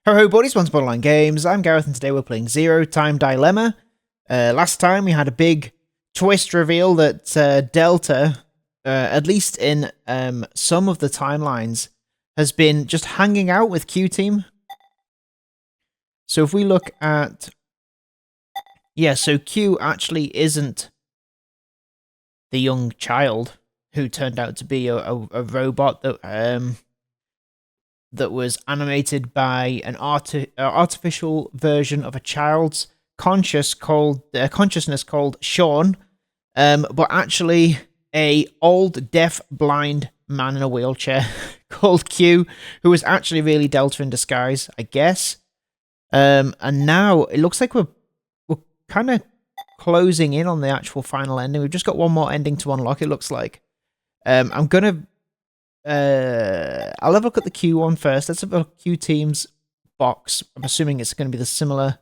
Ho ho buddies, once upon online games. I'm Gareth and today we're playing Zero Time Dilemma. Last time we had a big twist reveal that Delta, at least in some of the timelines, has been just hanging out with Q-Team. So if we look at... Yeah, so Q actually isn't the young child who turned out to be a robot that was animated by an artificial version of a child's consciousness called Sean, but actually a old deaf blind man in a wheelchair called Q, who was actually really Delta in disguise, I guess. And now it looks like we're kind of closing in on the actual final ending. We've just got one more ending to unlock, it looks like. I'm gonna I'll have a look at the Q one first. Let's have a Q Team's box. I'm assuming it's going to be the similar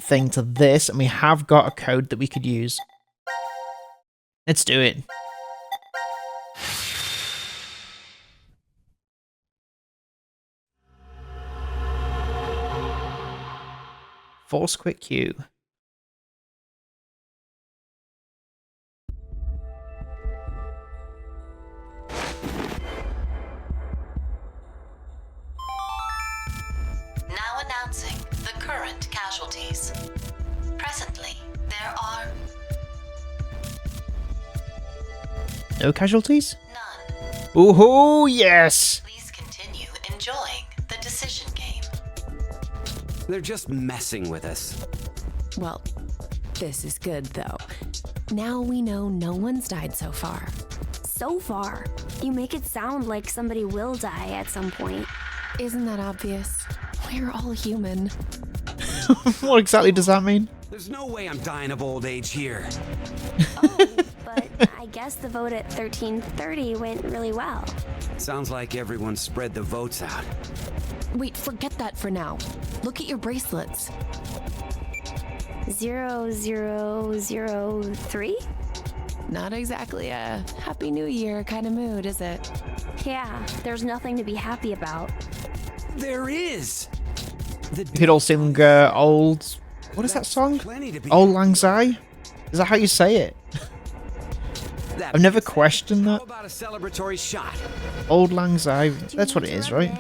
thing to this, and we have got a code that we could use. Let's do it. Force quit Q. Now announcing the current casualties. Presently, there are no casualties? none. Ooh, yes! Please continue enjoying the decision game. They're just messing with us. Well, this is good, though. Now we know no one's died so far. So far, you make it sound like somebody will die at some point. Isn't that obvious? We're all human. What exactly does that mean? There's no way I'm dying of old age here. Oh, but I guess the vote at 1330 went really well. Sounds like everyone spread the votes out. Wait, forget that for now. Look at your bracelets. 0003? Not exactly a Happy New Year kind of mood, is it? Yeah, there's nothing to be happy about. There is! You could all sing old... What is that song? Old Lang Syne? Is that how you say it? I've never questioned that. How about a celebratory shot? Old Lang Syne. That's what it is, right?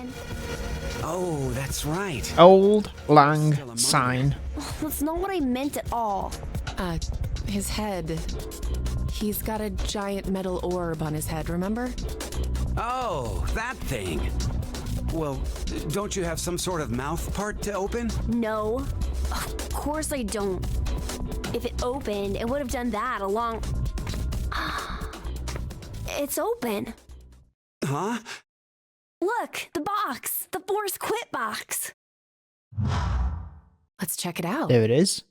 Oh, that's right. Old Lang Syne. That's not what I meant at all. His head. He's got a giant metal orb on his head, remember? Oh, that thing. Well, don't you have some sort of mouth part to open? No, of course I don't. If it opened, it would have done that a long... It's open. Huh? Look, the box, the Force Quit box. Let's check it out. There it is.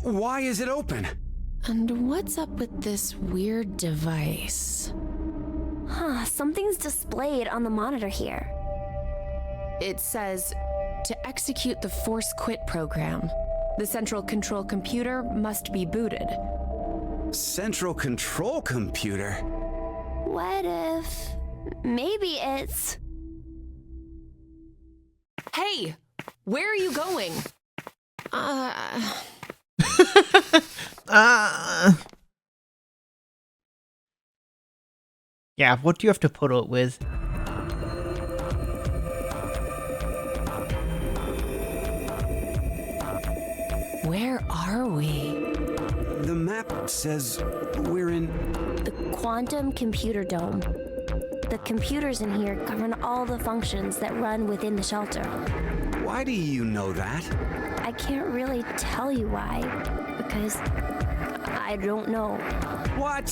Why is it open? And what's up with this weird device? Huh, something's displayed on the monitor here. It says, to execute the Force Quit program, the central control computer must be booted. Central control computer? What if... maybe it's... Hey! Where are you going? Yeah, what do you have to put up with? Where are we? The map says we're in... the Quantum Computer Dome. The computers in here govern all the functions that run within the shelter. Why do you know that? I can't really tell you why, because I don't know. What?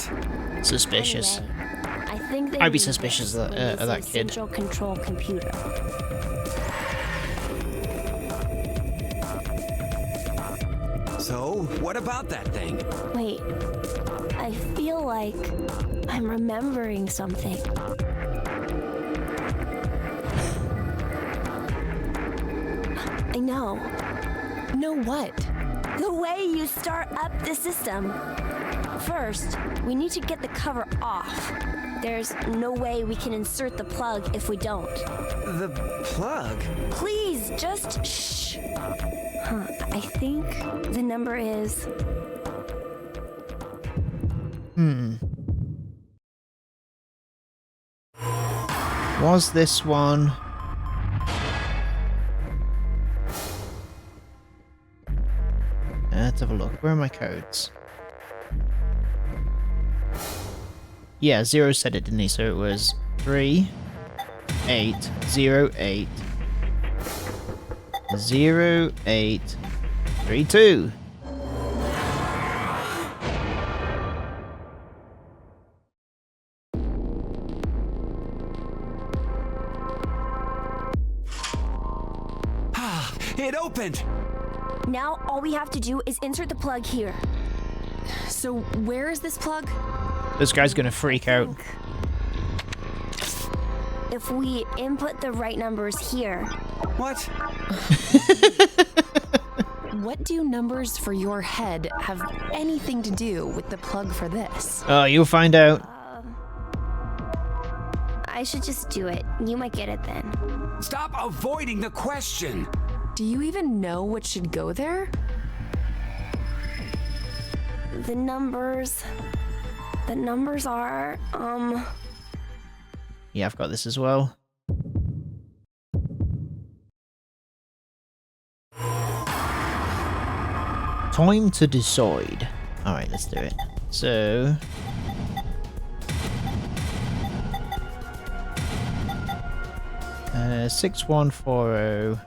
Suspicious. Anyway, I think they I'd be need suspicious this of when that, they that say kid. Central control computer. So, what about that thing? Wait, I feel like I'm remembering something. I know. Know what? The way you start up the system. First, we need to get the cover off. There's no way we can insert the plug if we don't. The plug? Please, just shh. I think the number is... Was this one? Let's have a look. Where are my codes? Yeah, 0 said it, didn't he? So it was 3808 0832. It opened! Now all we have to do is insert the plug here. So where is this plug? This guy's gonna freak out. If we input the right numbers here, What? What do numbers for your head have anything to do with the plug for this? Oh, you'll find out. I should just do it. You might get it then. Stop avoiding the question! Do you even know what should go there? The numbers are, Yeah, I've got this as well. Time to decide. Alright, let's do it. So... Uh, 6140...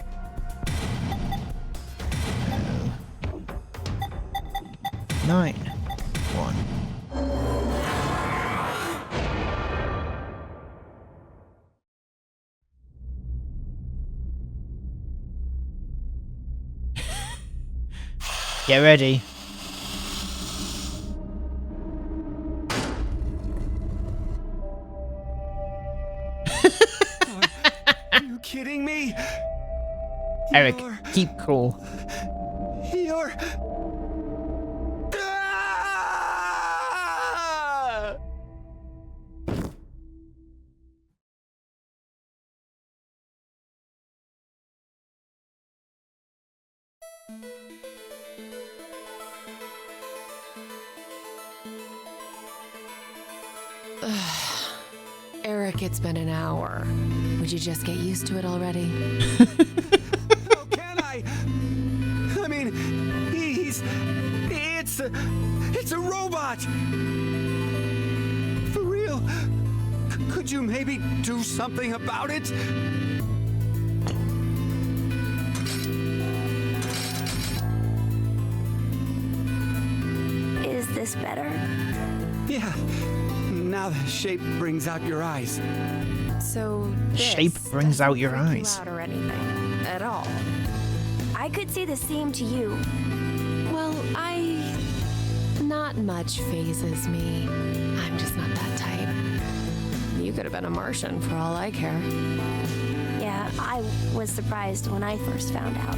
9 1. Get ready. Are you kidding me? Eric, keep cool. You're... Ah! Eric, it's been an hour. Would you just get used to it already? How can I? I mean, it's a robot! For real? Could you maybe do something about it? is this better? Yeah. Now the shape brings out your eyes. So this Shape brings out your doesn't freak you eyes. out or anything at all. I could say the same to you. Well, not much phases me. I'm just not that type. You could have been a Martian for all I care. Yeah, I was surprised when I first found out.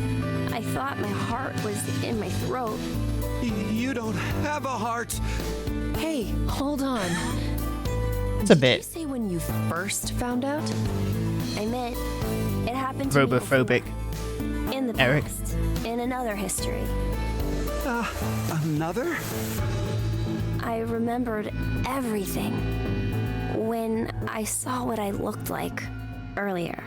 I thought my heart was in my throat. You don't have a heart. Hey, hold on. It's a Did you bit say when you first found out? I meant it happened to me robophobic. before. In the Eric. past, in another history. Another? I remembered everything when I saw what I looked like earlier.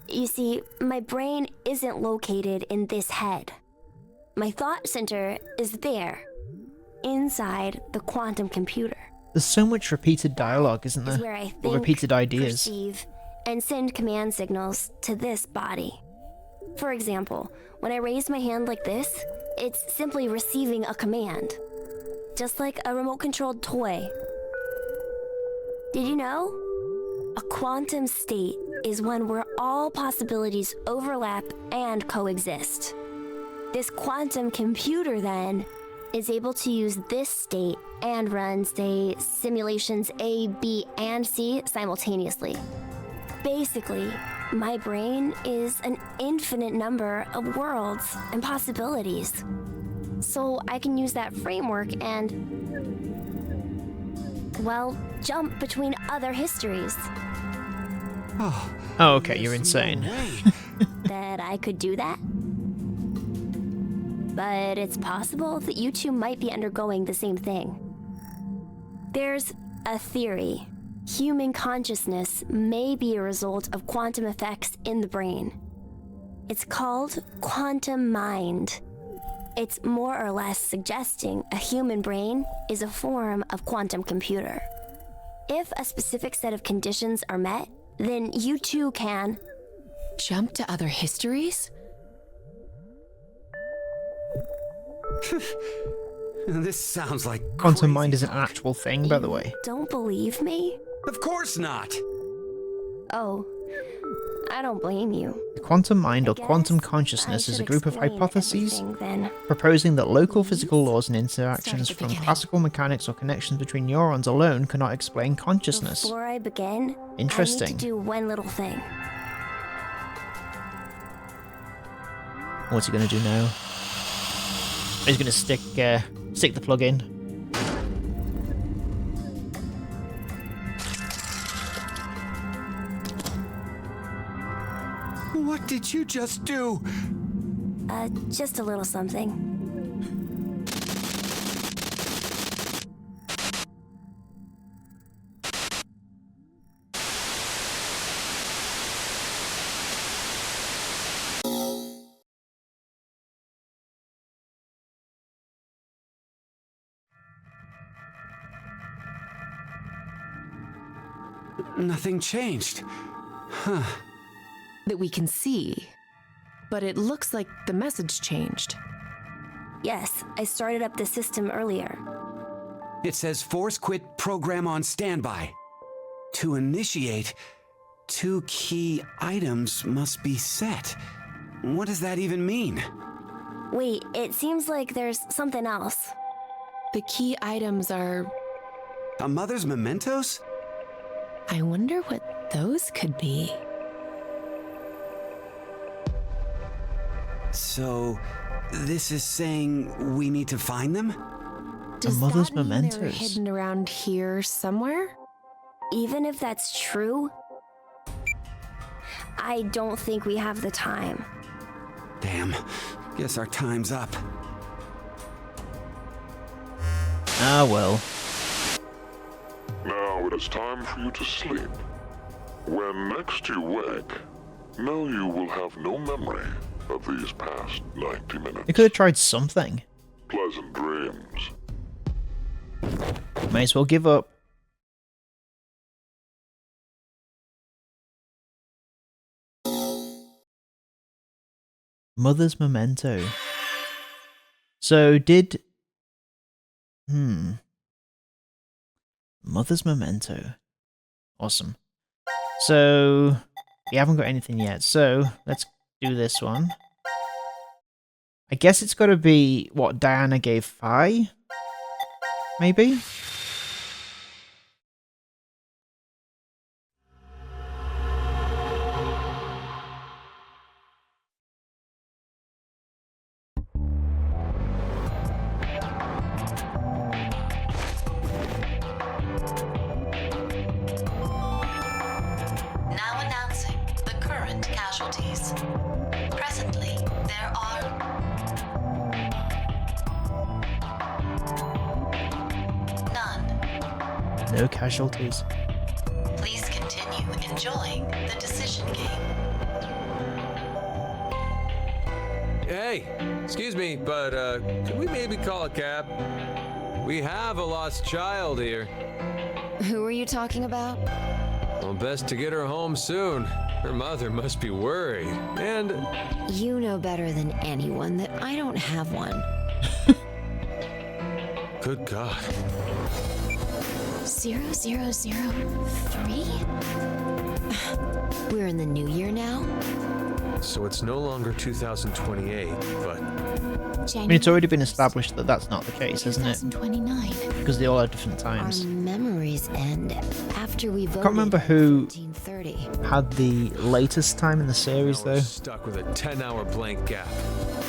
You see, my brain isn't located in this head. My thought center is there, inside the quantum computer. There's so much repeated dialogue, isn't Is there? where I Or think, repeated ideas. perceive, and send command signals to this body. For example, when I raise my hand like this, it's simply receiving a command. Just like a remote-controlled toy. Did you know? A quantum state is one where all possibilities overlap and coexist. This quantum computer, then, is able to use this state and run, say, simulations A, B, and C simultaneously. Basically, my brain is an infinite number of worlds and possibilities. So I can use that framework and, well, jump between other histories. Oh, okay, you're insane. No way. That I could do that? But it's possible that you two might be undergoing the same thing. There's a theory. Human consciousness may be a result of quantum effects in the brain. It's called quantum mind. It's more or less suggesting a human brain is a form of quantum computer. If a specific set of conditions are met, then you too can Jump to other histories? This sounds like Quantum crazy mind is an talk. actual thing, by the way. Don't believe me? Of course not. Oh, I don't blame you. The quantum mind or Guess quantum I consciousness is a should group of explain hypotheses everything, then. proposing that local physical laws and interactions Start at the from beginning. classical mechanics or connections between neurons alone cannot explain consciousness. Before I begin, I Interesting. need to do one little thing. What's he gonna do now? He's gonna stick the plug in. What did you just do? Just a little something. Nothing changed. That we can see. But it looks like the message changed. Yes, I started up the system earlier. It says force quit program on standby. To initiate, 2 key items must be set. What does that even mean? Wait, it seems like there's something else. The key items are... A mother's mementos? I wonder what those could be. So, this is saying we need to find them? Does mother's that mean they're mementos. hidden around here somewhere? Even if that's true, I don't think we have the time. Damn. Guess our time's up. Ah well. Now it is time for you to sleep. When next you wake, know you will have no memory of these past 90 minutes. They could have tried something. Pleasant dreams. May as well give up. Mother's memento. So did... Mother's memento. Awesome. So, we haven't got anything yet, so let's do this one. I guess it's got to be what Diana gave Fi? Maybe? Now announcing the current casualties. Presently, there are none. No casualties. Please continue enjoying the decision game. Hey, excuse me, but could we maybe call a cab? We have a lost child here. Who are you talking about? Well, best to get her home soon. Her mother must be worried. And You know better than anyone that I don't have one. good God. 0003? We're in the new year now? So it's no longer 2028, but I mean, it's already been established that that's not the case, isn't it? 2029. Because they all are different times. Our memories end after we voted. I can't remember who 1730. had the latest time in the series, Now we're though. stuck with a 10-hour blank gap.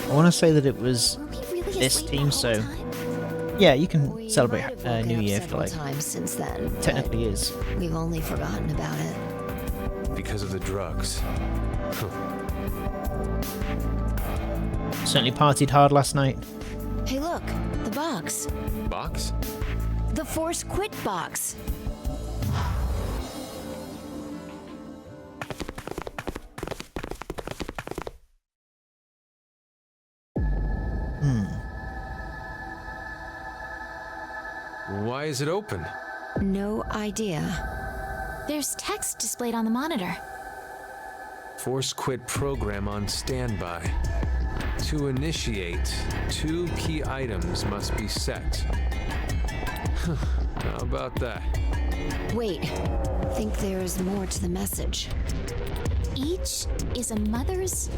I want to say that it was Were we really this asleep team, the whole so time? yeah, you can We celebrate might have woken New up Year if you several like. times since then. but Technically is. we've only forgotten about it. Because of the drugs. Certainly partied hard last night. Hey, look, the box. Box? The Force Quit box. Why is it open? No idea. There's text displayed on the monitor. Force quit program on standby. To initiate, 2 key items must be set. How about that? Wait, think there's more to the message. Each is a mother's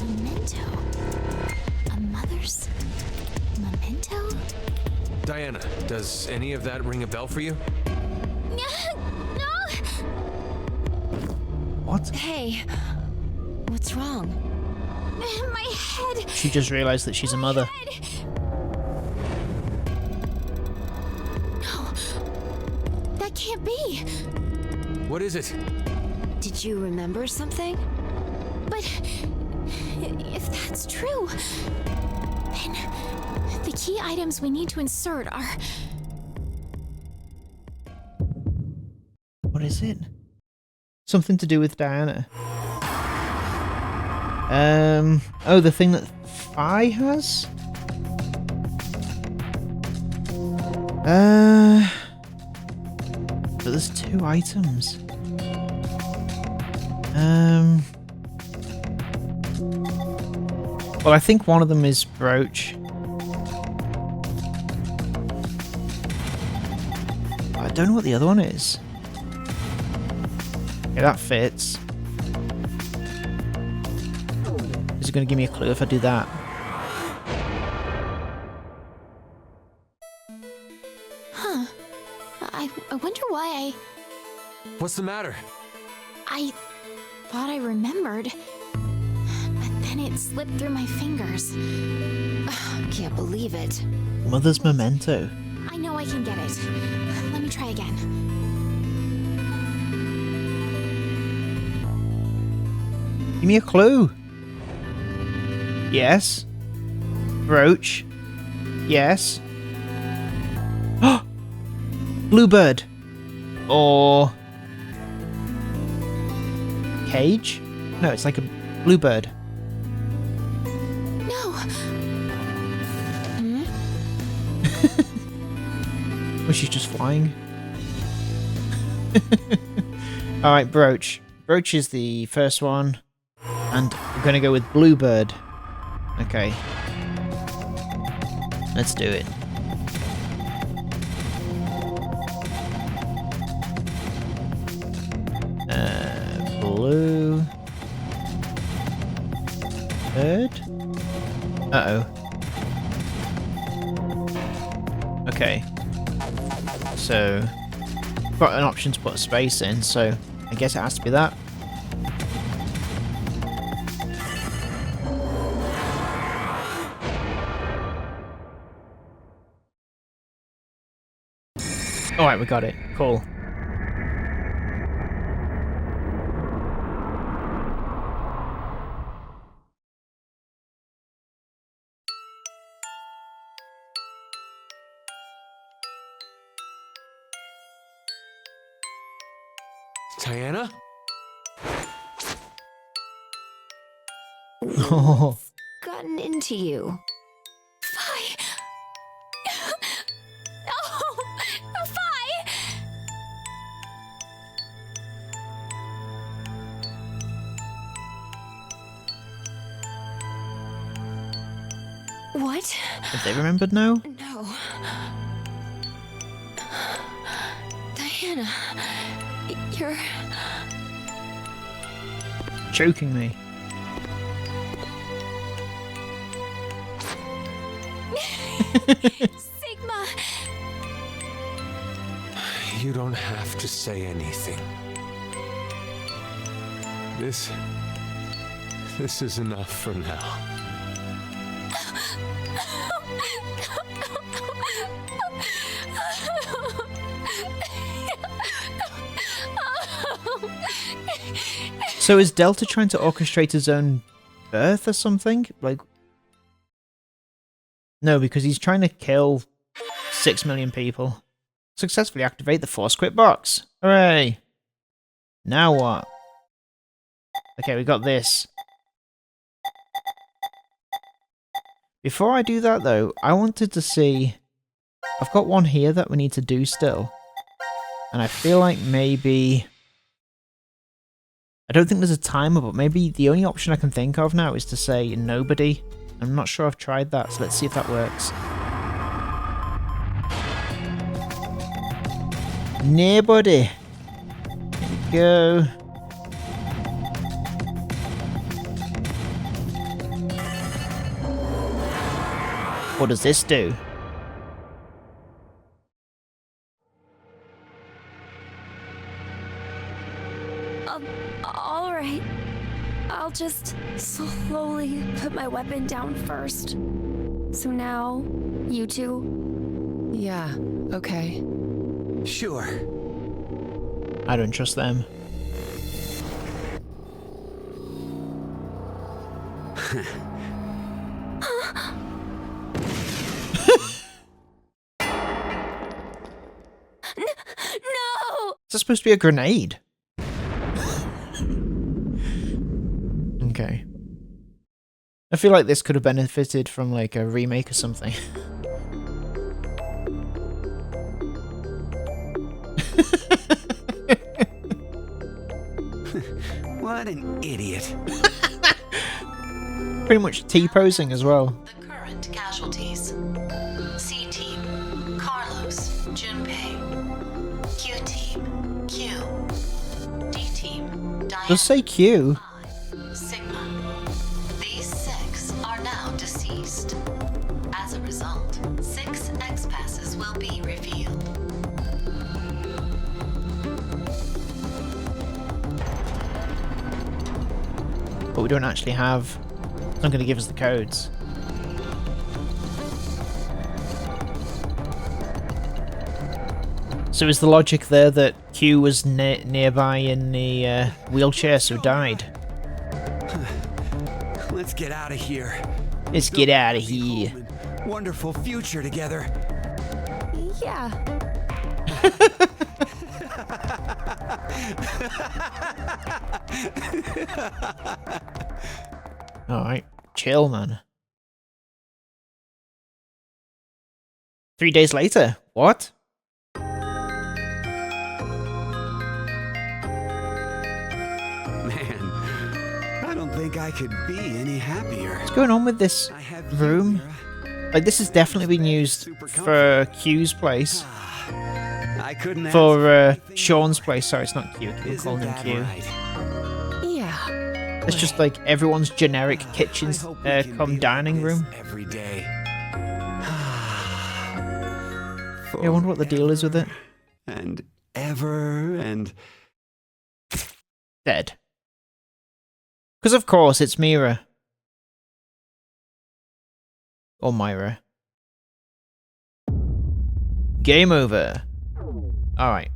memento. A mother's memento? Diana, does any of that ring a bell for you? No! What? Hey, what's wrong? My head! She just realised that she's a mother. No! That can't be! What is it? Did you remember something? But if that's true, then the key items we need to insert are. What is it? Something to do with Diana. Oh, the thing that Phi has? But there's 2 items. Well, I think one of them is Brooch. I don't know what the other one is. Okay, that fits. Is it going to give me a clue if I do that? Huh. I wonder why What's the matter? I thought I remembered. But then it slipped through my fingers. Can't believe it. Mother's memento. I know I can get it. Let me try again. Give me a clue. Yes. Brooch. Yes. Bluebird. Or cage? No, it's like a bluebird. No. Was she just flying? Alright, Brooch. Brooch is the first one. And we're gonna go with Bluebird. Okay. Let's do it. Blue bird? Uh-oh. Okay. So, got an option to put a space in, so I guess it has to be that. Alright, we got it. Cool. Diana? Oh, Gotten into you. Phi! Oh! Phi! What? have they remembered now? No. Diana, you're... Choking me. Sigma! You don't have to say anything. This is enough for now. So is Delta trying to orchestrate his own birth or something? Like, no, because he's trying to kill 6 million people. Successfully activate the Force Quit box. Hooray! Now what? Okay, we got this. Before I do that though, I wanted to see... I've got one here that we need to do still. And I feel like maybe... I don't think there's a timer, but maybe the only option I can think of now is to say nobody. I'm not sure I've tried that, so let's see if that works. Nobody. Here we go. What does this do? Alright. I'll just slowly put my weapon down first. So now, you two? Yeah, okay. Sure. I don't trust them. No! Is that supposed to be a grenade? Okay. I feel like this could have benefited from like a remake or something. What an idiot. Pretty much T-posing as well. The current casualties. C-Team, Carlos, Junpei. Q-Team, Q. D-Team, Diana. Just say Q. 5, Sigma. These 6 are now deceased. As a result, 6 X-passes will be revealed. But we don't actually have... It's not going to give us the codes. So is the logic there that Q was nearby in the wheelchair, so died? Let's get out of here. Let's get out of here. Wonderful future together. Yeah. Alright, chill, man. 3 days later? What? Man, I don't think I could be any happier. What's going on with this I have room? you, Mira. Like, this has definitely been used for Q's place. I couldn't ask For anything Sean's more. place. Sorry, it's not Q. We're Isn't calling him that Q. right? Yeah. It's just like everyone's generic I kitchens hope we can come be dining like room. this every day. Yeah, I wonder what the deal is with it. And ever and Dead. Because of course it's Mira. Or Myra. Game over. Alright.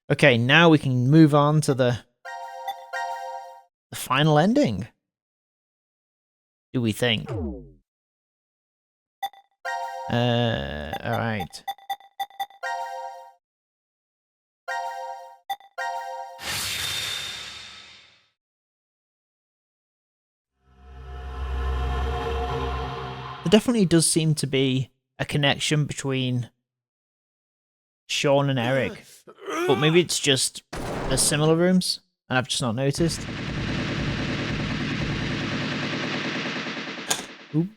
Okay, now we can move on to the final ending. Do we think? Alright. There definitely does seem to be a connection between Sean and Eric, but maybe it's just the similar rooms, and I've just not noticed. Oop.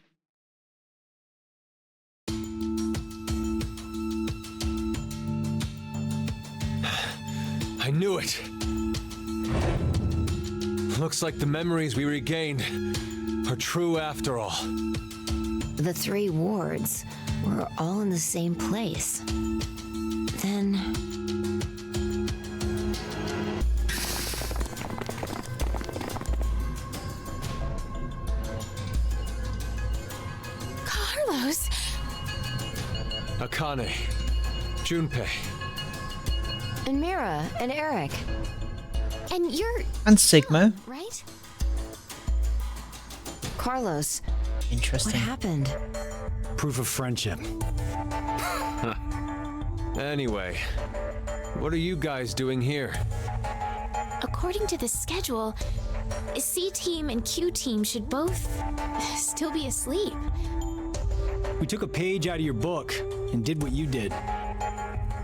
I knew it. Looks like the memories we regained are true after all. the 3 wards were all in the same place, then... Carlos! Akane, Junpei, And Mira and Eric. And you're... And Sigma. right? Carlos, what Interesting. happened? Proof of friendship. Anyway, what are you guys doing here? According to the schedule, C team and Q team should both still be asleep. We took a page out of your book and did what you did.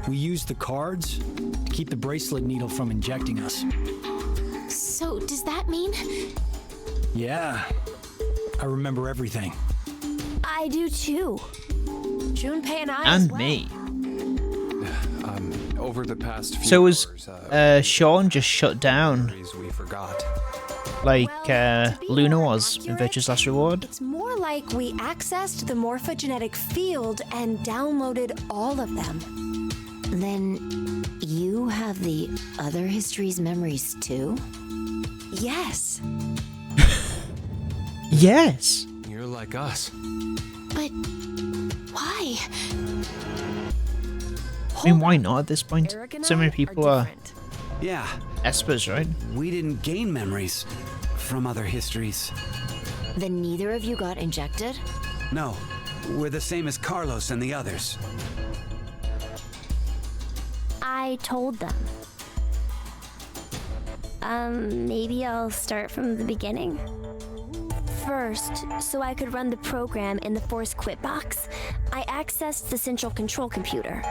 We used the cards to keep the bracelet needle from injecting us. So, does that mean... Yeah, I remember everything. I do too. Junpei and I as And well. me. Over the past few So was hours, Sean just shut down memories we forgot. like Well, to be Luna more was in accurate, Virtue's Last Reward? It's more like we accessed the morphogenetic field and downloaded all of them. Then you have the other history's memories too? Yes. Yes. You're like us. But... why? I mean, why not at this point? Eric and So many I people are different. Yeah, espers, right? we didn't gain memories from other histories. Then neither of you got injected? No, we're the same as Carlos and the others. I told them. Maybe I'll start from the beginning. First, so I could run the program in the Force Quit box, I accessed the central control computer.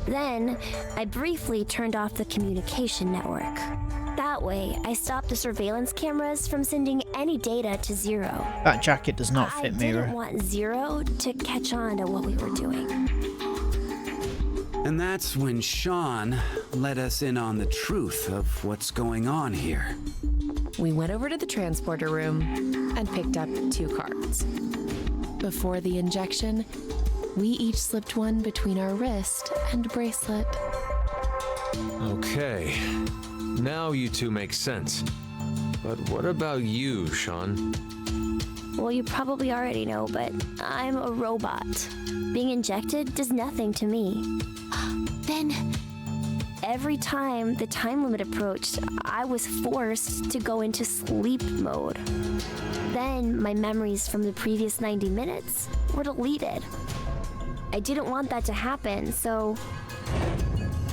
Then, I briefly turned off the communication network. That way, I stopped the surveillance cameras from sending any data to Zero. That jacket does not I fit didn't Mira. want Zero to catch on to what we were doing. And that's when Sean let us in on the truth of what's going on here. We went over to the transporter room and picked up 2 cards. Before the injection, we each slipped one between our wrist and bracelet. Okay. Now you two make sense. But what about you, Sean? Well, you probably already know, but I'm a robot. Being injected does nothing to me. Then... Every time the time limit approached, I was forced to go into sleep mode. Then my memories from the previous 90 minutes were deleted. I didn't want that to happen, so...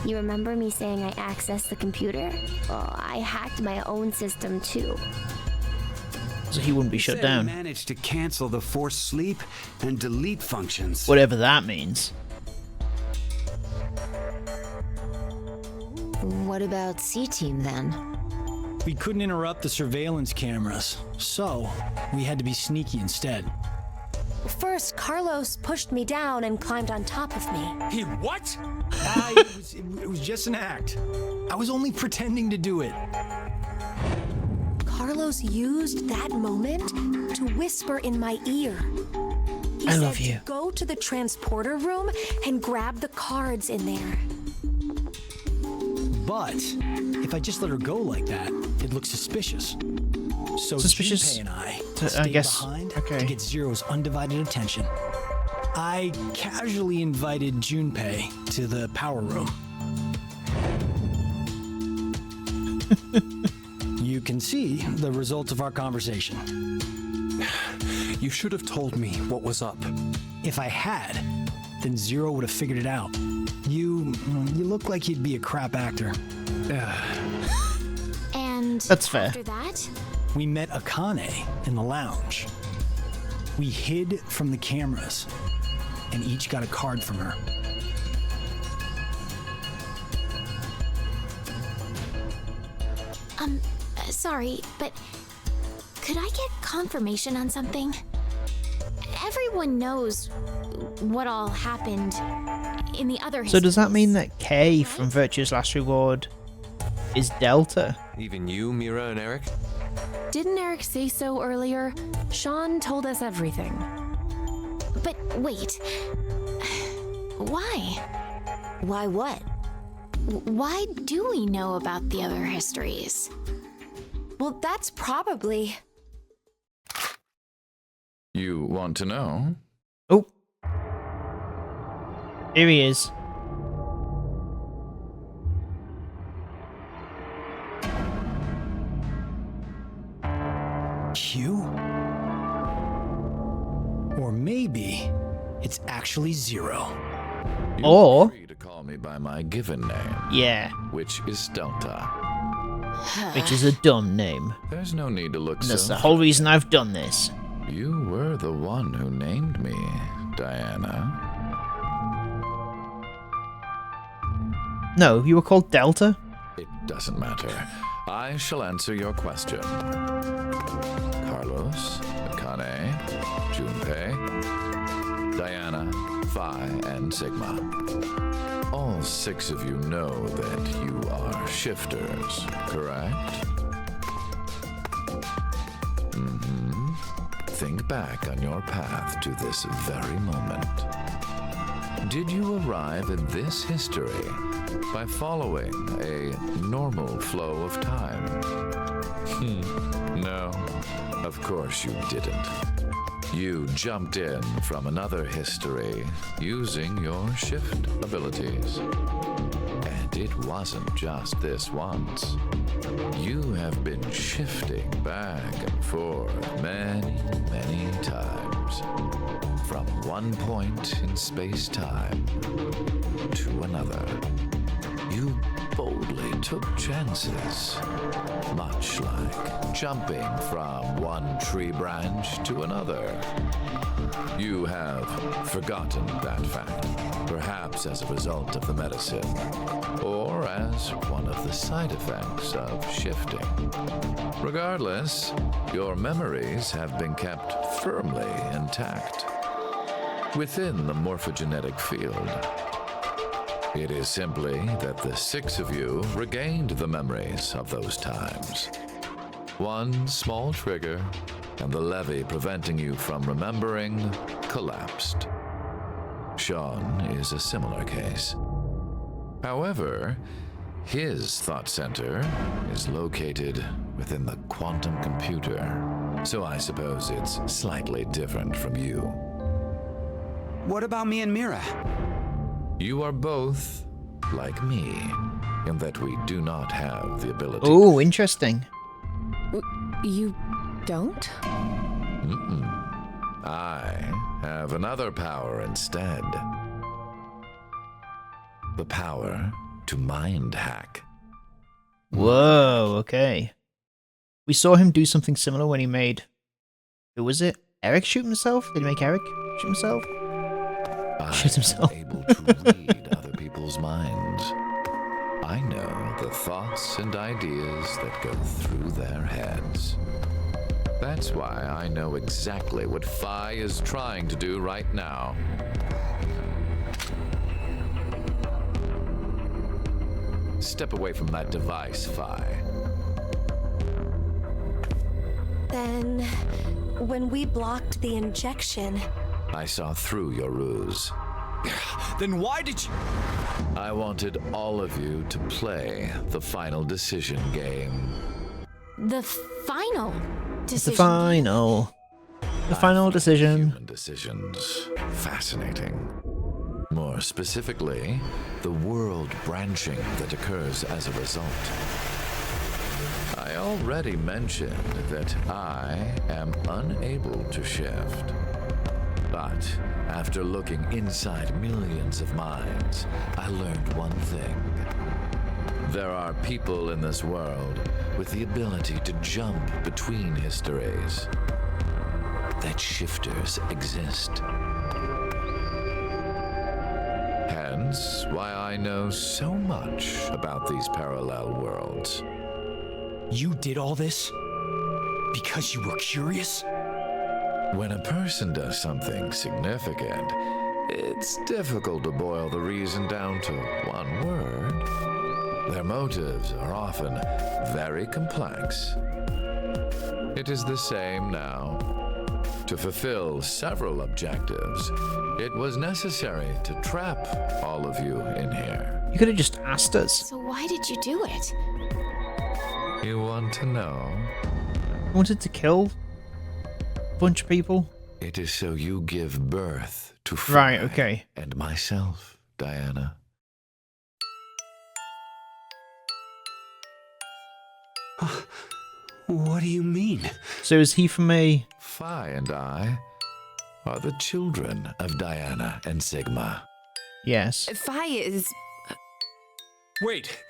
You remember me saying I accessed the computer? Well, I hacked my own system too. So he wouldn't be You shut said down. we managed to cancel the force sleep and delete functions. Whatever that means. What about C-Team then? We couldn't interrupt the surveillance cameras, so we had to be sneaky instead. First, Carlos pushed me down and climbed on top of me. He what? It was just an act. I was only pretending to do it. Carlos used that moment to whisper in my ear. He I said love you. to go to the transporter room and grab the cards in there. But if I just let her go like that, it looks suspicious. So Suspicious Junpei and I I stayed guess- behind okay. to get Zero's undivided attention. I casually invited Junpei to the power room. You can see the result of our conversation. You should have told me what was up. If I had, then Zero would have figured it out. You look like you'd be a crap actor. And That's fair. after that, We met Akane in the lounge. We hid from the cameras and each got a card from her. sorry, but could I get confirmation on something? Everyone knows what all happened in the other So does that histories. mean that Kay from Virtue's Last Reward is Delta? Even you, Mira and Eric? Didn't Eric say so earlier? Sean told us everything. But wait. Why? Why what? Why do we know about the other histories? Well, that's probably... You want to know? Oh. Here he is. Q? Or maybe it's actually Zero. You Or- are free to call me by my given name, Yeah, which is Delta. which is a dumb name. There's no need to look And that's so. the whole reason I've done this. You were the one who named me, Diana. No, you were called Delta? It doesn't matter. I shall answer your question. Carlos, Akane, Junpei, Diana, Phi, and Sigma. All 6 of you know that you are shifters, correct? Think back on your path to this very moment. Did you arrive in this history by following a normal flow of time? No, of course you didn't. You jumped in from another history using your shift abilities. And it wasn't just this once. You have been shifting back and forth many, many times. From one point in space-time to another. You boldly took chances, much like jumping from one tree branch to another. You have forgotten that fact, perhaps as a result of the medicine, or as one of the side effects of shifting. Regardless, your memories have been kept firmly intact within the morphogenetic field. It is simply that the 6 of you regained the memories of those times. One small trigger, and the levee preventing you from remembering collapsed. Sean is a similar case. However, his thought center is located within the quantum computer, so I suppose it's slightly different from you. What about me and Mira? You are both like me, in that we do not have the ability. Oh, interesting. You don't? I have another power instead. The power to mind hack. Whoa, okay. We saw him do something similar when he made... Who was it? Eric shoot himself? Did he make Eric shoot himself? Shoot himself. I am able to read other people's minds. I know the thoughts and ideas that go through their heads. That's why I know exactly what Phi is trying to do right now. Step away from that device, Phi. Then, when we blocked the injection... I saw through your ruse. Then why did you... I wanted all of you to play the final decision game. The final decision. The final. The final decision. Human decisions. Fascinating. More specifically, the world branching that occurs as a result. I already mentioned that I am unable to shift. But after looking inside millions of minds, I learned one thing. There are people in this world with the ability to jump between histories. That shifters exist. Hence why I know so much about these parallel worlds. You did all this? Because you were curious? When a person does something significant, it's difficult to boil the reason down to one word. Their motives are often very complex. It is the same now. To fulfill several objectives, it was necessary to trap all of you in here. You could have just asked us. So why did you do it? You want to know? You wanted to kill a bunch of people? It is so you give birth to Right, Fry okay. and myself, Diana. What do you mean? So is he from a... Phi and I are the children of Diana and Sigma. Yes. Phi is... Wait.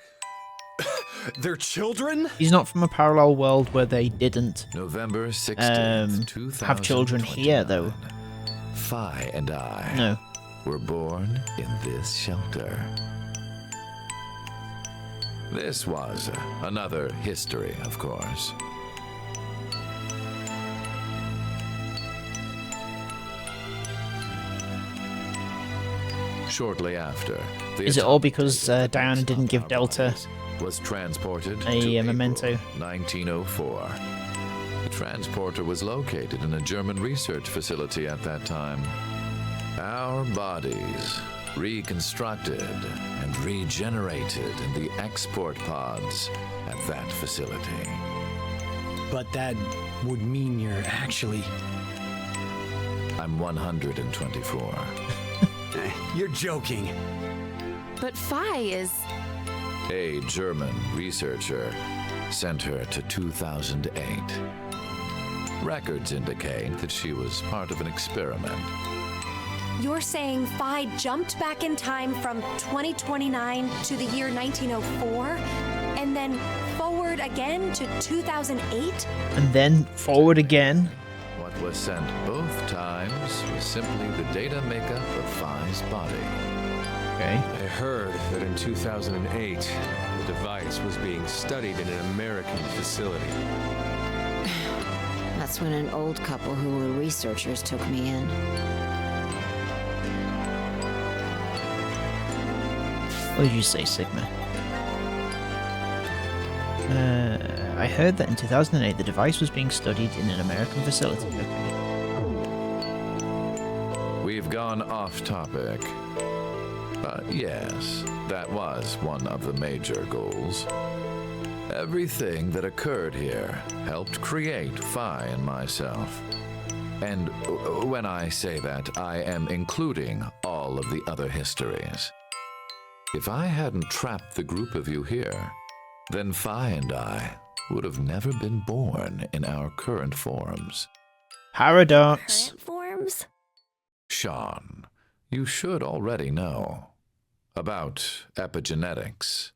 They're children? He's not from a parallel world where they didn't November 16th, 2029. have children here, though. Phi and I No. were born in this shelter. This was another history, of course. Shortly after, the Is it all because Diana didn't give Delta was transported a to memento? April 1904. The transporter was located in a German research facility at that time. Our bodies reconstructed and regenerated in the export pods at that facility. But that would mean you're actually... I'm 124. You're joking. But Phi is... A German researcher sent her to 2008. Records indicate that she was part of an experiment. You're saying Phi jumped back in time from 2029 to the year 1904, and then forward again to 2008? And then forward again? What was sent both times was simply the data makeup of Phi's body. Okay. I heard that in 2008, the device was being studied in an American facility. That's when an old couple who were researchers took me in. What did you say, Sigma? I heard that in 2008 the device was being studied in an American facility. Okay. We've gone off topic. But yes, that was one of the major goals. Everything that occurred here helped create Phi and myself. And when I say that, I am including all of the other histories. If I hadn't trapped the group of you here, then Phi and I would have never been born in our current forms. Paradox. Current forms? Sean, you should already know about epigenetics.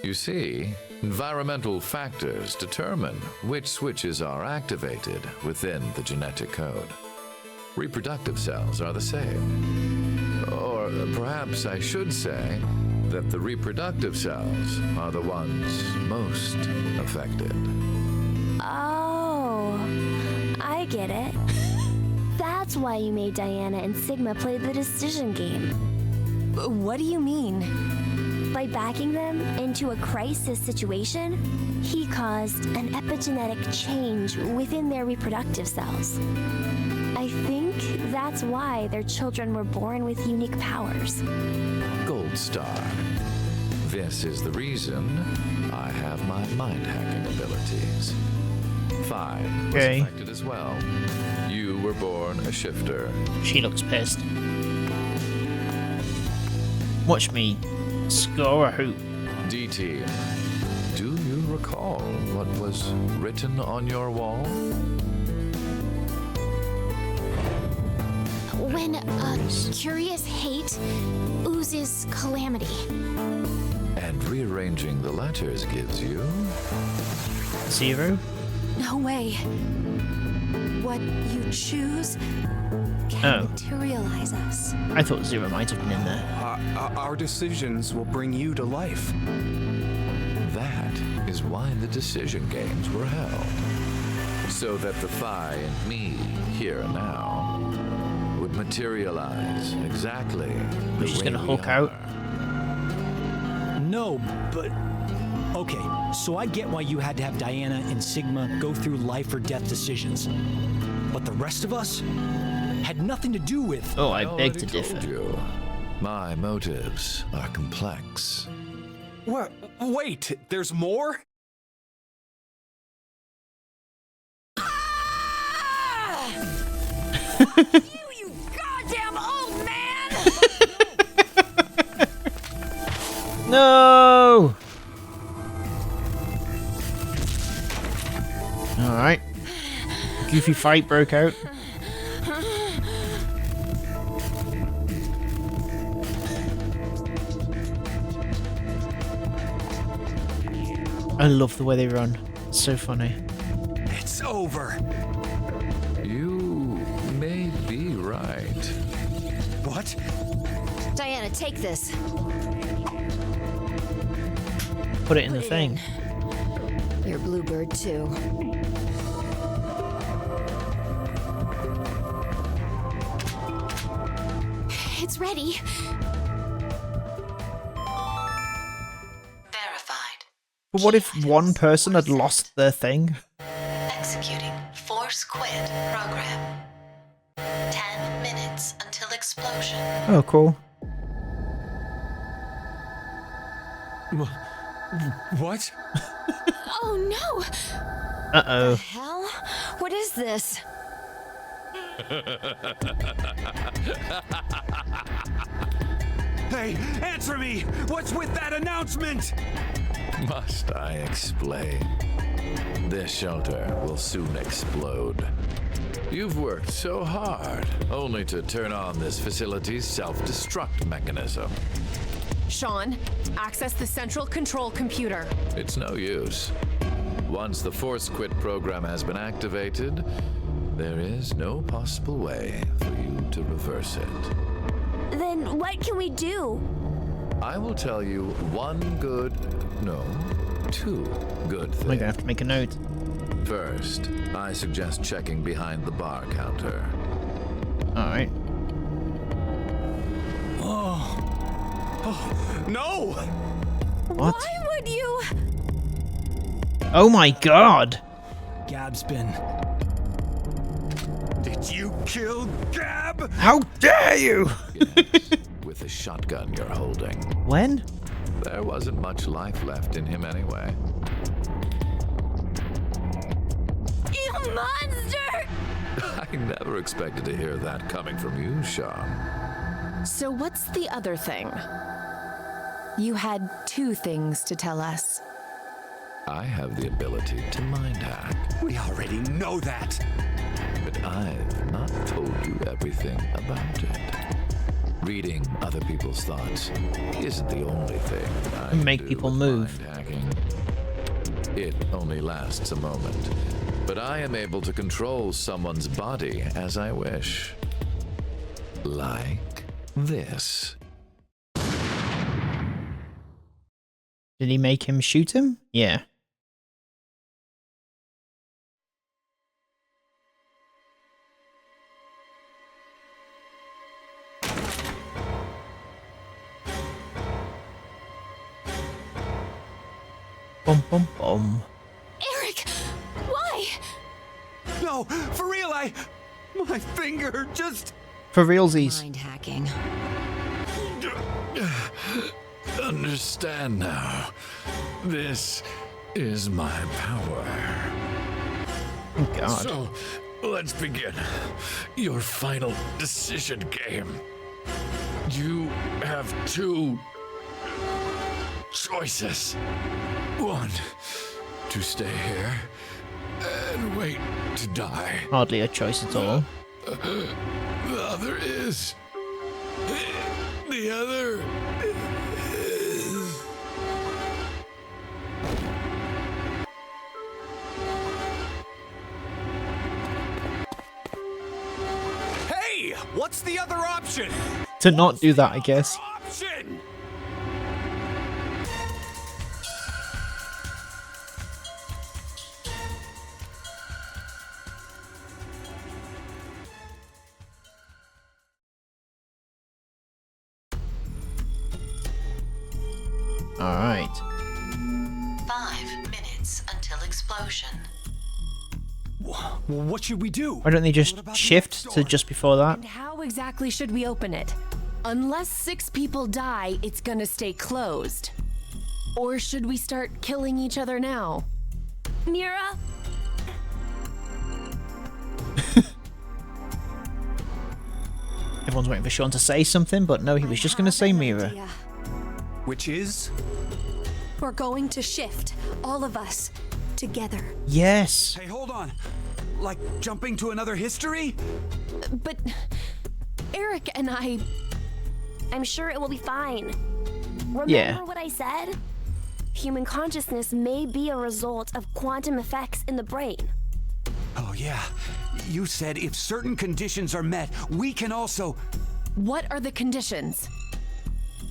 You see, environmental factors determine which switches are activated within the genetic code. Reproductive cells are the same. Or perhaps I should say that the reproductive cells are the ones most affected. Oh, I get it. That's why you made Diana and Sigma play the decision game. What do you mean? By backing them into a crisis situation, he caused an epigenetic change within their reproductive cells. I think that's why their children were born with unique powers. Gold Star. This is the reason I have my mind hacking abilities. Phi was Okay. affected as well. You were born a shifter. She looks pissed. Watch me score a hoop. DT, do you recall what was written on your wall? When curious hate oozes calamity. And rearranging the letters gives you 0? No way. What you choose can materialize us. I thought 0 might have been in there. Our decisions will bring you to life. That is why the decision games were held. So that the Phi and me, here and now, would materialize exactly We're just the way gonna we Hulk are. out. No, but... Okay, so I get why you had to have Diana and Sigma go through life or death decisions. But the rest of us had nothing to do with... Oh, I beg to differ. You. My motives are complex. What? Wait, there's more? You goddamn old man! No! Alright. Goofy fight broke out. I love the way they run. It's so funny. It's over. You may be right. What? Diana, take this. Put it in the thing. Your bluebird, too. It's ready. Verified. But what if one person had lost their thing? Executing Force Quit program. 10 minutes until explosion. Oh, cool. What? Oh no! Uh-oh. Hell? What is this? Hey, answer me! What's with that announcement? Must I explain? This shelter will soon explode. You've worked so hard, only to turn on this facility's self-destruct mechanism. Sean, access the central control computer. It's no use. Once the Force Quit program has been activated, there is no possible way for you to reverse it. Then what can we do? I will tell you two good things. I'm gonna have to make a note. First, I suggest checking behind the bar counter. Alright. No! What? Why would you? Oh my god! Gab's been... Did you kill Gab? How dare you! With the shotgun you're holding. When? There wasn't much life left in him anyway. You monster! I never expected to hear that coming from you, Sean. So what's the other thing? You had two things to tell us. I have the ability to mind hack, We already know that. but I've not told you everything about it. Reading other people's thoughts isn't the only thing I can Make do people with move. mind hacking. It only lasts a moment, but I am able to control someone's body as I wish. Like this. Did he make him shoot him? Yeah. Bum bum bum. Eric, why? No, for real, my finger just... For realsies. Mind hacking. Understand now. This is my power. Oh god. So, let's begin. Your final decision game. You have two choices. One, to stay here and wait to die. Hardly a choice at all. The other is... The other is... Hey, what's the other option? To not do that, I guess. Option! Alright. 5 minutes until explosion. What should we do? Why don't they just shift to just before that? And how exactly should we open it? Unless 6 people die, it's gonna stay closed. Or should we start killing each other now? Mira? Everyone's waiting for Sean to say something, but no, he was just going to say Mira. Idea. Which is? We're going to shift, all of us, together. Yes. Hey, hold on. Like jumping to another history? But Eric and I'm sure it will be fine. Remember Yeah. what I said? Human consciousness may be a result of quantum effects in the brain. Oh, yeah. You said if certain conditions are met, we can also... What are the conditions?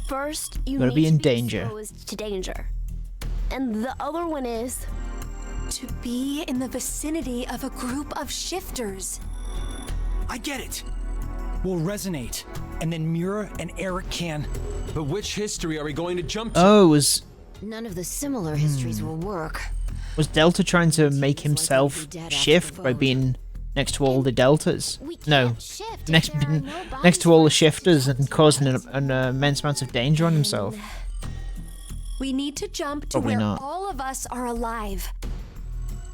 First, you Gotta need be to in be danger. exposed to danger. And the other one is To be in the vicinity of a group of shifters. I get it. We'll resonate, and then Mira and Eric can. But which history are we going to jump to? Oh, None of the similar histories will work. was Delta trying to make himself shift by being next to all the Deltas? No, next to all the shifters and causing an immense amount of danger on himself. We need to jump to Probably where not. all of us are alive.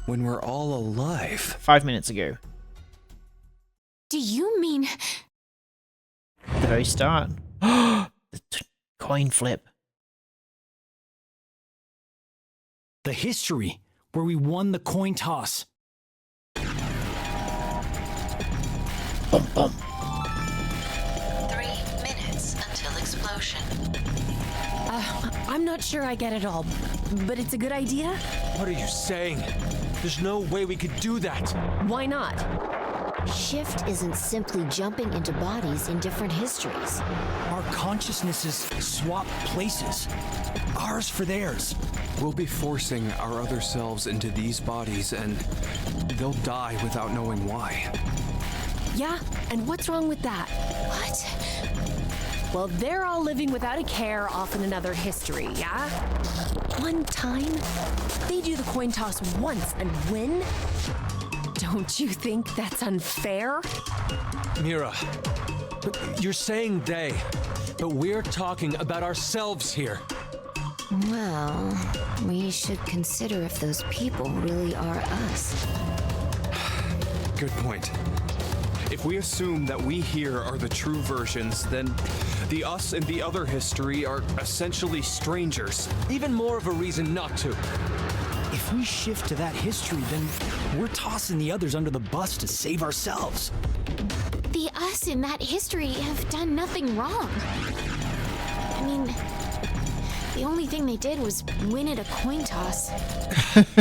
When we're all alive. 5 minutes ago, Do you mean at the very start. The coin flip. The history where we won the coin toss. Bum, bum. 3 minutes until explosion. I'm not sure I get it all, but it's a good idea. What are you saying? There's no way we could do that. Why not? Shift isn't simply jumping into bodies in different histories. Our consciousnesses swap places. Ours for theirs. We'll be forcing our other selves into these bodies, and they'll die without knowing why. Yeah, and what's wrong with that? What? Well, they're all living without a care off in another history, yeah? One time, they do the coin toss once and win? Don't you think that's unfair? Mira, you're saying they, but we're talking about ourselves here. Well, we should consider if those people really are us. Good point. If we assume that we here are the true versions, then the us in the other history are essentially strangers. Even more of a reason not to. If we shift to that history, then we're tossing the others under the bus to save ourselves. the us in that history have done nothing wrong? I mean, the only thing they did was win at a coin toss.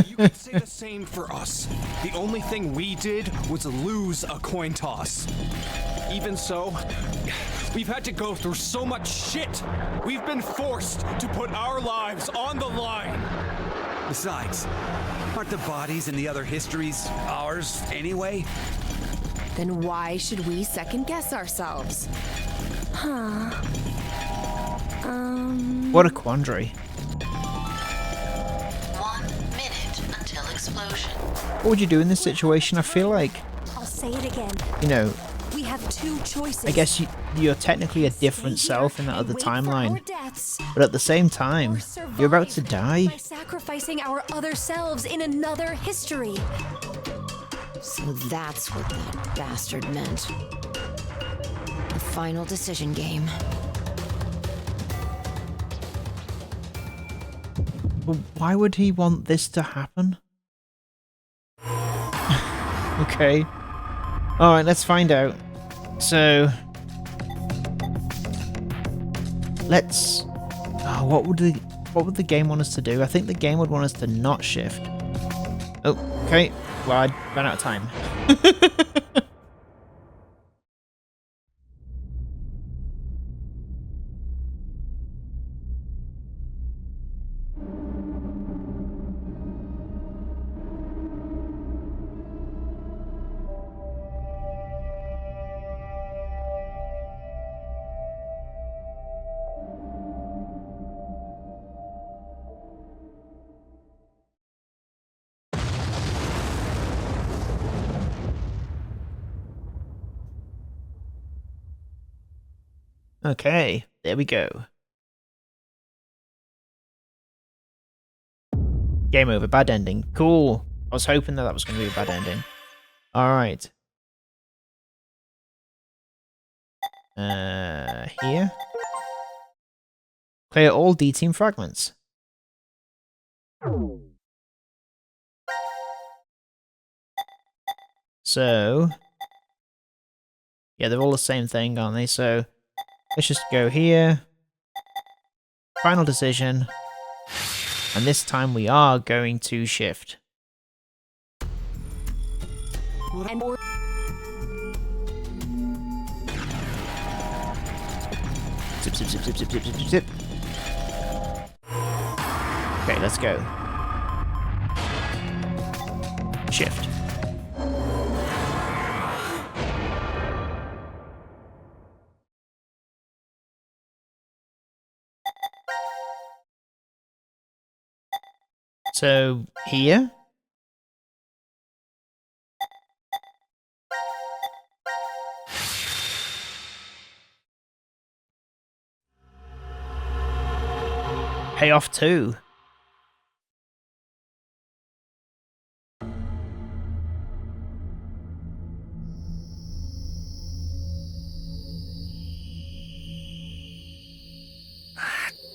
You could say the same for us. The only thing we did was lose a coin toss. Even so, we've had to go through so much shit. We've been forced to put our lives on the line. Besides, aren't the bodies in the other histories ours anyway? Then why should we second guess ourselves? Huh. What a quandary. 1 minute until explosion. What would you do in this situation? I feel like, I'll say it again. you know, We have two choices. I guess you're technically a different self in that other timeline. But at the same time, you're about to die. By sacrificing our other selves in another history. So that's what that bastard meant. The final decision game. But why would he want this to happen? Okay. Alright, let's find out. So... let's... oh, what would the game want us to do? I think the game would want us to not shift. Oh, okay. Well, I ran out of time. Okay, there we go. Game over, bad ending. Cool. I was hoping that was going to be a bad ending. Alright. Here. Clear all D-team fragments. So... yeah, they're all the same thing, aren't they? So, let's just go here. Final decision. And this time we are going to shift. Zip, zip, zip, zip, zip, zip, zip, zip. Okay, let's go. Shift. So, here? Payoff 2.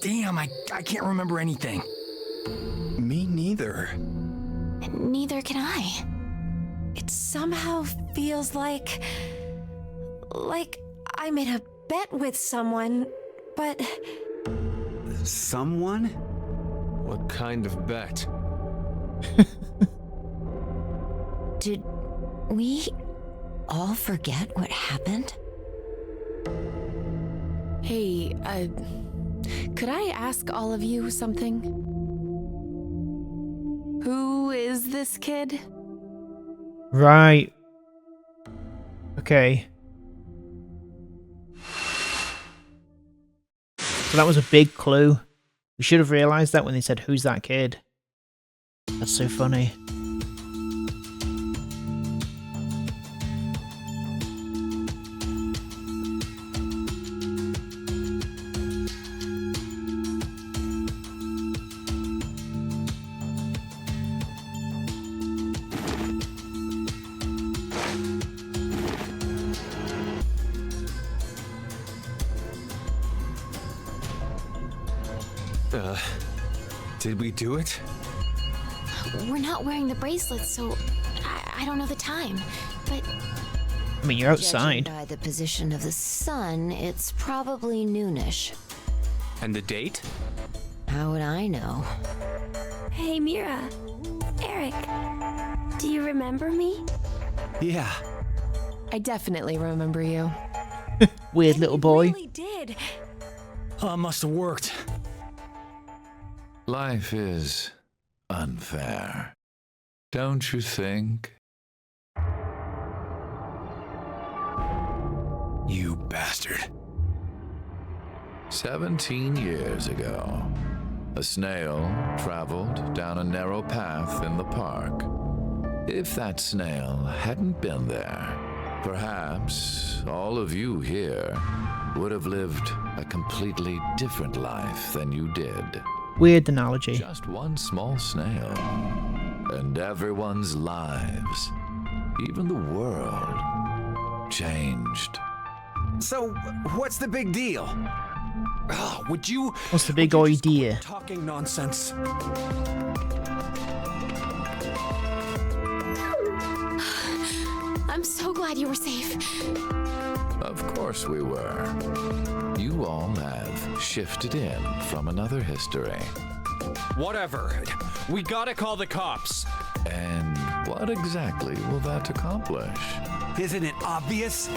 Damn, I can't remember anything. Me neither. Neither can I. It somehow feels like I made a bet with someone, but... Someone? What kind of bet? Did we all forget what happened? Hey, could I ask all of you something? Who is this kid? Right. Okay. So that was a big clue. We should have realised that when they said, "Who's that kid?" That's so funny. Did we do it? We're not wearing the bracelets, so I don't know the time. But I mean, you're outside. Judging by the position of the sun, it's probably noonish. And the date? How would I know? Hey, Mira. Eric. Do you remember me? Yeah. I definitely remember you. Weird little boy. Really did. Must have worked. Life is unfair, don't you think? You bastard. 17 years ago, a snail traveled down a narrow path in the park. If that snail hadn't been there, perhaps all of you here would have lived a completely different life than you did. Weird analogy. Just one small snail, and everyone's lives, even the world, changed. So, what's the big deal? Would you... What's the big idea? Talking nonsense. I'm so glad you were safe. Of course we were. You all have shifted in from another history. Whatever. We gotta call the cops. And what exactly will that accomplish? Isn't it obvious?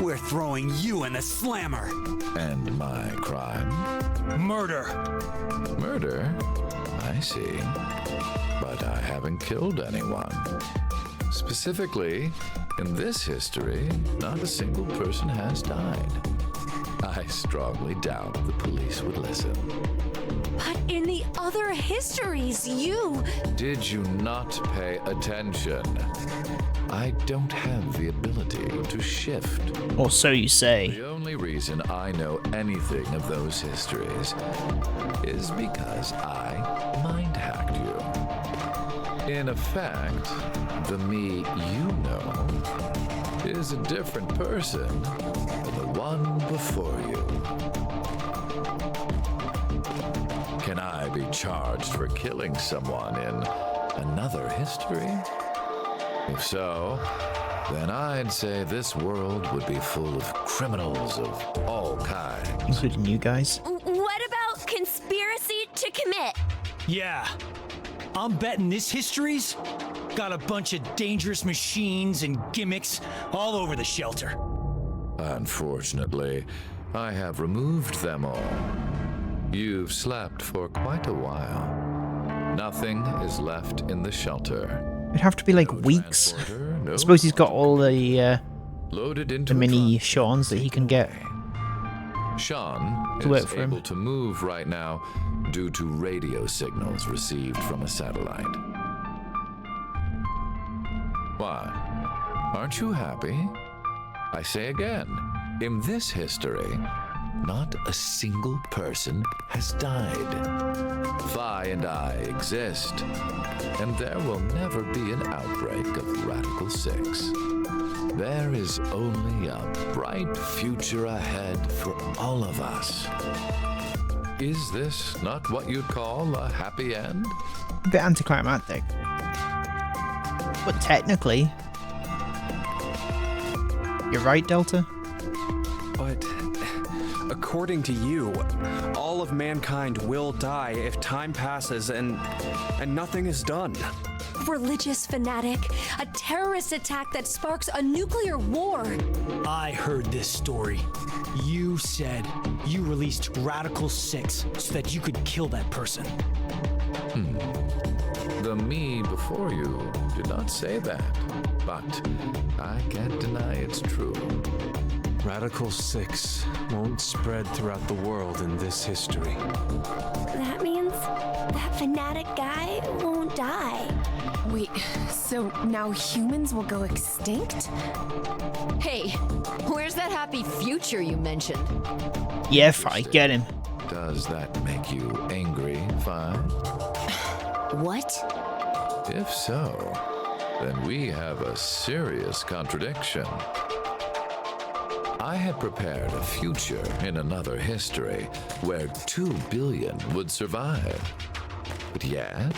We're throwing you in the slammer. And my crime? Murder. Murder? I see. But I haven't killed anyone. Specifically, in this history, not a single person has died. I strongly doubt the police would listen. But in the other histories, you... Did you not pay attention? I don't have the ability to shift. Or so you say. The only reason I know anything of those histories is because I mind-hacked you. In effect, the me you know is a different person than the one before you. Can I be charged for killing someone in another history? If so, then I'd say this world would be full of criminals of all kinds. Including you guys. What about conspiracy to commit? Yeah. I'm betting this history's got a bunch of dangerous machines and gimmicks all over the shelter. Unfortunately, I have removed them all. You've slept for quite a while. Nothing is left in the shelter. It'd have to be like weeks. No I suppose he's got all the loaded into mini Seans that he can get. Sean To work is for him. able to move right now due to radio signals received from a satellite. Why? Aren't you happy? I say again, in this history, not a single person has died. Vi and I exist, and there will never be an outbreak of Radical 6. There is only a bright future ahead for all of us. Is this not what you'd call a happy end? A bit anticlimactic. But technically... You're right, Delta? But according to you, all of mankind will die if time passes and nothing is done. Religious fanatic, a terrorist attack that sparks a nuclear war. I heard this story. You said you released Radical 6 so that you could kill that person. The me before you did not say that, but I can't deny it's true. Radical 6 won't spread throughout the world in this history. That means that fanatic guy won't die. Wait, so now humans will go extinct? Hey, where's that happy future you mentioned? Yeah, Fi, get him. Does that make you angry, Vi? What? If so, then we have a serious contradiction. I had prepared a future in another history where 2 billion would survive. But yet,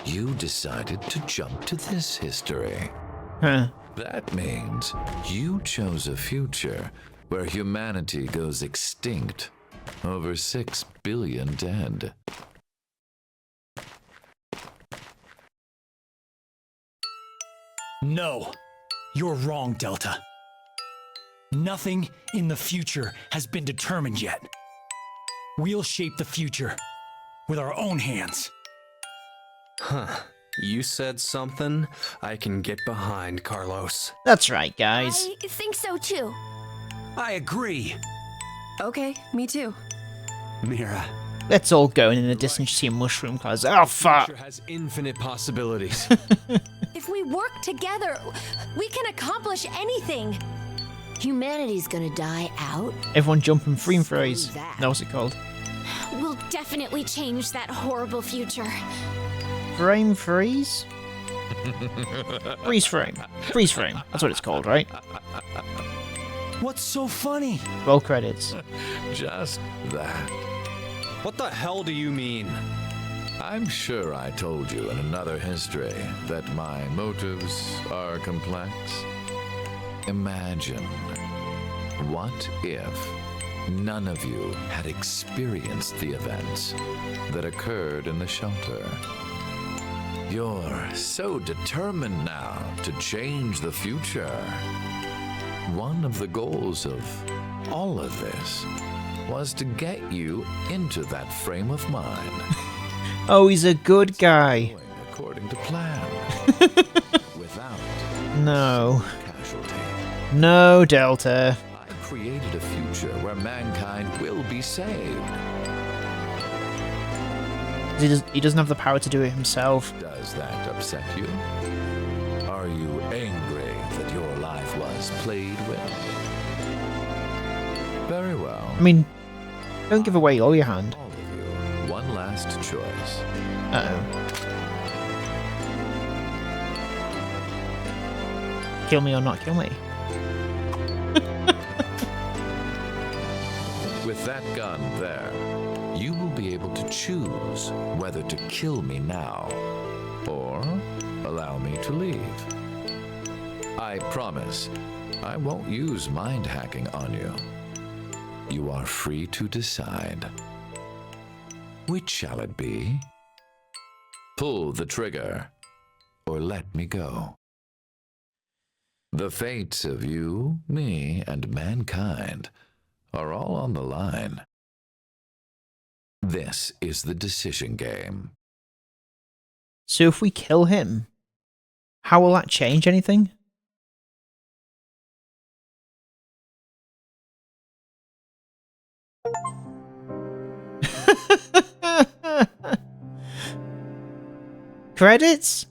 you decided to jump to this history. Huh. That means you chose a future where humanity goes extinct, over 6 billion dead. No, you're wrong, Delta. Nothing in the future has been determined yet. We'll shape the future with our own hands. Huh. You said something I can get behind, Carlos. That's right, guys. I think so too. I agree. Okay, me too. Mira. Let's all go in the distance to see a mushroom cause oh fuck. Future has infinite possibilities. If we work together, we can accomplish anything. Humanity's gonna die out? Everyone jumping frame phrase. That was it called. We'll definitely change that horrible future. Frame freeze? Freeze frame. Freeze frame. That's what it's called, right? What's so funny? Roll credits. Just that. What the hell do you mean? I'm sure I told you in another history that my motives are complex. Imagine, what if none of you had experienced the events that occurred in the shelter? You're so determined now to change the future. One of the goals of all of this was to get you into that frame of mind. Oh, he's a good guy. According to plan. Without No. casualty. No, Delta. I created a future where mankind will be saved. He doesn't have the power to do it himself. Does that upset you? Are you angry that your life was played with? Very well. I mean, don't give away all your hand. All of you, one last choice. Uh-oh. Kill me or not kill me. With that gun there, you will be able to choose whether to kill me now or allow me to leave. I promise I won't use mind hacking on you. You are free to decide. Which shall it be? Pull the trigger or let me go. The fates of you, me, and mankind are all on the line. This is the decision game. So if we kill him, how will that change anything? Credits?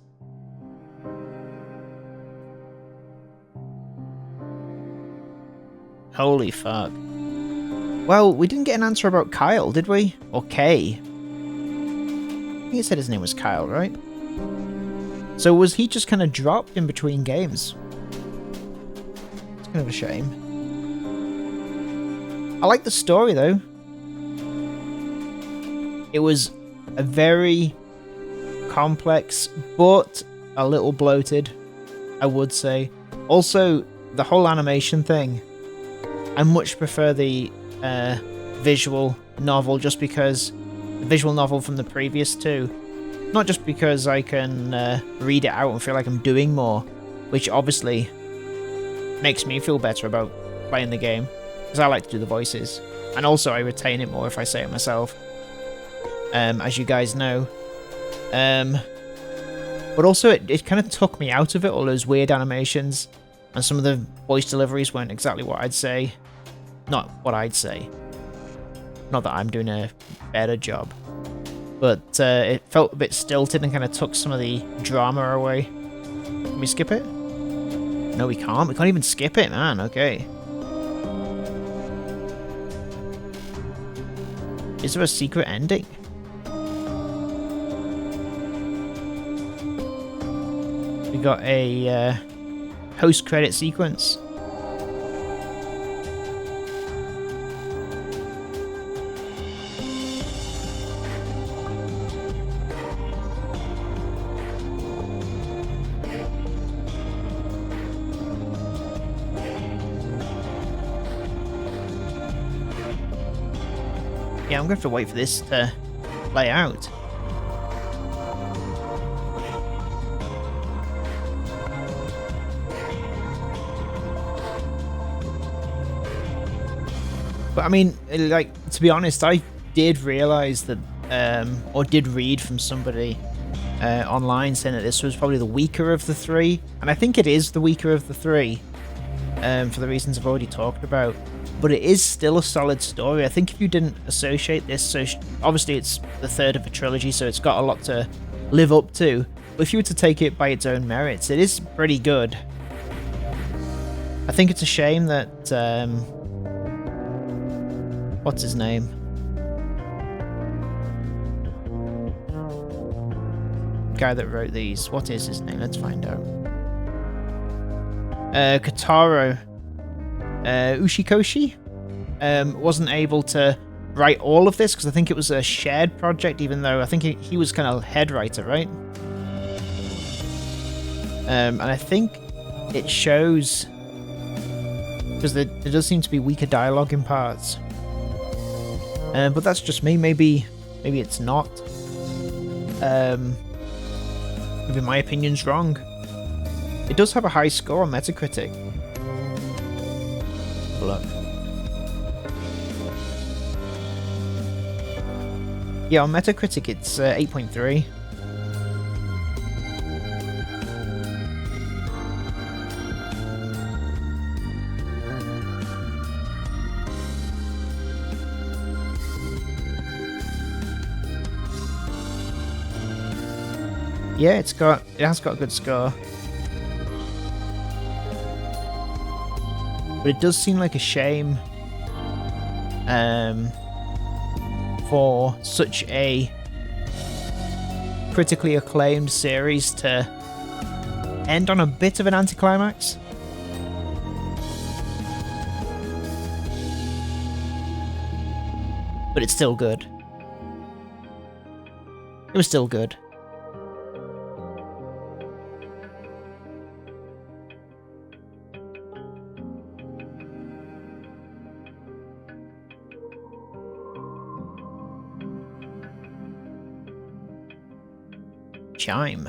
Holy fuck. Well, we didn't get an answer about Kyle, did we? Or Kay? I think it said his name was Kyle, right? So was he just kind of dropped in between games? It's kind of a shame. I like the story, though. It was a very complex, but a little bloated, I would say. Also, the whole animation thing. I much prefer the visual novel, just because the visual novel from the previous two. Not just because I can read it out and feel like I'm doing more, which obviously makes me feel better about playing the game, because I like to do the voices. And also I retain it more if I say it myself, as you guys know. But also it kind of took me out of it, all those weird animations, and some of the voice deliveries weren't exactly what I'd say. Not what I'd say. Not that I'm doing a better job. But it felt a bit stilted and kind of took some of the drama away. Can we skip it? No, we can't. We can't even skip it, man. Okay. Is there a secret ending? We got a post-credit sequence. Yeah, I'm going to have to wait for this to play out. But I mean, like, to be honest, I did realize that, or did read from somebody online saying that this was probably the weaker of the three, and I think it is the weaker of the three, for the reasons I've already talked about. But it is still a solid story. I think if you didn't associate this, so obviously it's the third of a trilogy, so it's got a lot to live up to. But if you were to take it by its own merits, it is pretty good. I think it's a shame that what's his name? Guy that wrote these. What is his name? Let's find out. Kotaro Ushikoshi wasn't able to write all of this, because I think it was a shared project, even though I think he was kind of head writer, right? And I think it shows, because there does seem to be weaker dialogue in parts. But that's just me. Maybe it's not. Maybe my opinion's wrong. It does have a high score on Metacritic. Look. Yeah, on Metacritic it's 8.3. Yeah, it has got a good score. But it does seem like a shame for such a critically acclaimed series to end on a bit of an anticlimax. But it's still good. It was still good. Chime.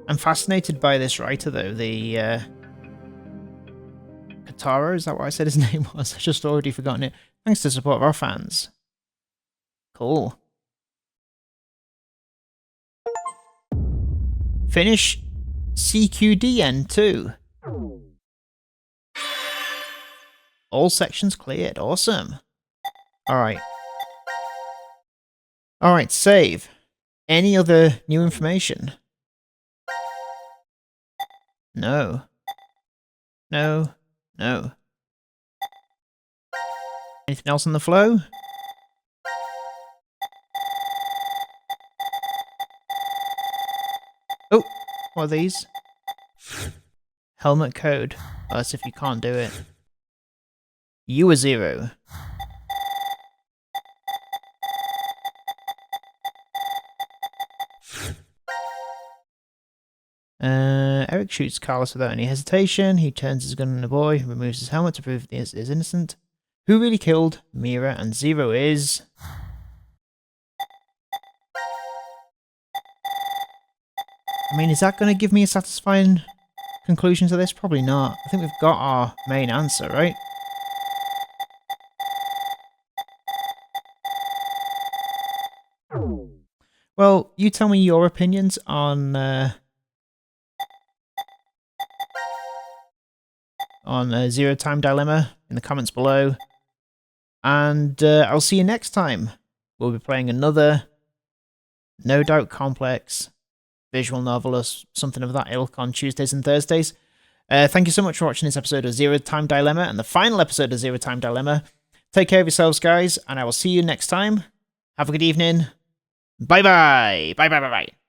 I'm fascinated by this writer, though. The Katara, is that what I said his name was? I've just already forgotten it. Thanks to the support of our fans. Cool. Finish CQDN2. All sections cleared. Awesome. Alright. Alright, save. Any other new information? No. No. No. Anything else on the flow? Oh, what are these? Helmet code. Oh, that's if you can't do it. You are 0. Eric shoots Carlos without any hesitation. He turns his gun on the boy, removes his helmet to prove he is innocent. Who really killed Mira? And 0 is... I mean, is that going to give me a satisfying conclusion to this? Probably not. I think we've got our main answer, right? Well, you tell me your opinions on Zero Time Dilemma in the comments below. And I'll see you next time. We'll be playing another No Doubt Complex visual novel or something of that ilk on Tuesdays and Thursdays. Thank you so much for watching this episode of Zero Time Dilemma and the final episode of Zero Time Dilemma. Take care of yourselves, guys, and I will see you next time. Have a good evening. Bye-bye. Bye-bye-bye-bye.